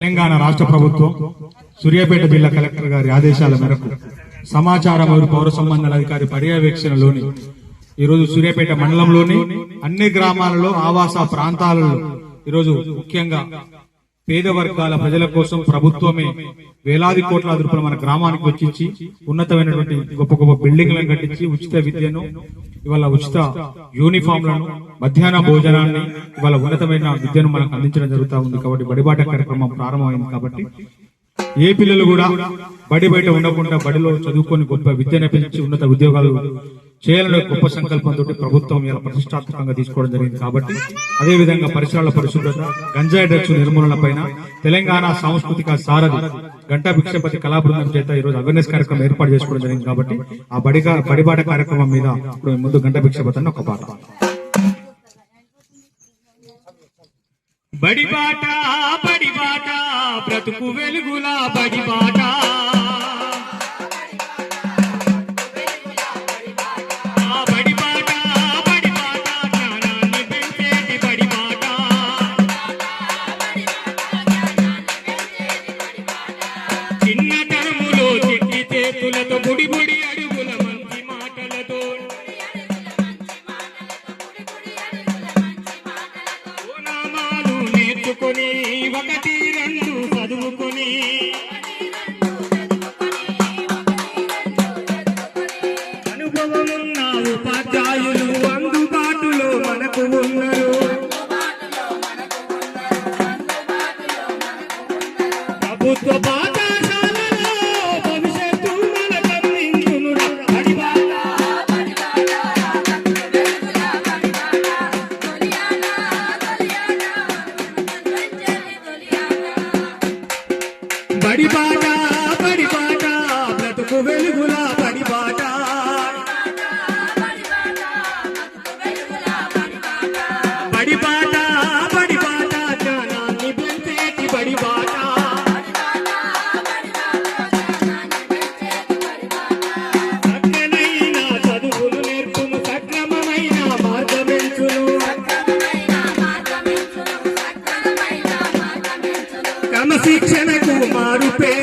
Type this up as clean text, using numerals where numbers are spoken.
తెలంగాణ రాష్ట్ర ప్రభుత్వం సూర్యాపేట జిల్లా కలెక్టర్ గారి ఆదేశాల మేరకు సమాచార మరియు పౌర సంబంధాల అధికారి పర్యవేక్షణలోని ఈరోజు సూర్యాపేట మండలంలోని అన్ని గ్రామాలలో ఆవాస ప్రాంతాలలో ఈరోజు ముఖ్యంగా పేద వర్గాల ప్రజల కోసం ప్రభుత్వమే వేలాది కోట్ల రూపాయలు మన గ్రామానికి వచ్చించి ఉన్నతమైనటువంటి గొప్ప గొప్ప బిల్డింగ్లను కట్టించి ఉచిత విద్యను, ఇవాళ ఉచిత యూనిఫామ్లను, మధ్యాహ్న భోజనాన్ని, ఇవాళ ఉన్నతమైన విద్యను మనకు అందించడం జరుగుతూ ఉంది. కాబట్టి బడిబాట కార్యక్రమం ప్రారంభమైంది. కాబట్టి ఏ పిల్లలు కూడా బడి బయట ఉండకుండా బడిలో చదువుకొని గొప్ప విద్యను పెంచి ఉన్నత ఉద్యోగాలు చేయాలనే గొప్ప సంకల్పంతో ప్రభుత్వం ఇలా ప్రతిష్టాత్మకంగా తీసుకోవడం జరిగింది. కాబట్టి అదేవిధంగా పరిసరాల పరిశుభ్రత, గంజాయి డ్రగ్స్ నిర్మూలన పైన తెలంగాణ సాంస్కృతిక సారథి గంటా భిక్షపతి కళా బృందం చేత ఈరోజు అవేర్నెస్ కార్యక్రమం ఏర్పాటు చేసుకోవడం జరిగింది. కాబట్టి ఆ బడిబాట కార్యక్రమం మీద ఇప్పుడు ముందు గంటా భిక్షపతి అన్న ఒక పాట. బడిబాట బడిబాట బ్రతుకు వెలుగుల బడిబాట, బడిబాట బడిబాట జ్ఞానాన్ని పెంచేది బడిబాట, చిన్న తరములో చిట్టి చేతులతో బుడి బుడి అడుగుల మంచి మాటలతో నేర్చుకొని ఒకటి రెండు చదువుకొని అనుభవమున్న ఉపాధ్యాయులు అందుబాటులో మనకు ఉన్నారు. ప్రభుత్వ పాఠశాలలో భవిష్యత్తు మనకందించును. బడిబాట బడిబాట బ్రతుకు వెలుగుల బడిబాట, బడిబాట బడిబాట జ్ఞానాన్ని పెంచేటి బడిబాట, సత్యమైన చదువులు నేర్పును, సక్రమమైన మార్గమెంచును, క్రమశిక్షణకు మారుపే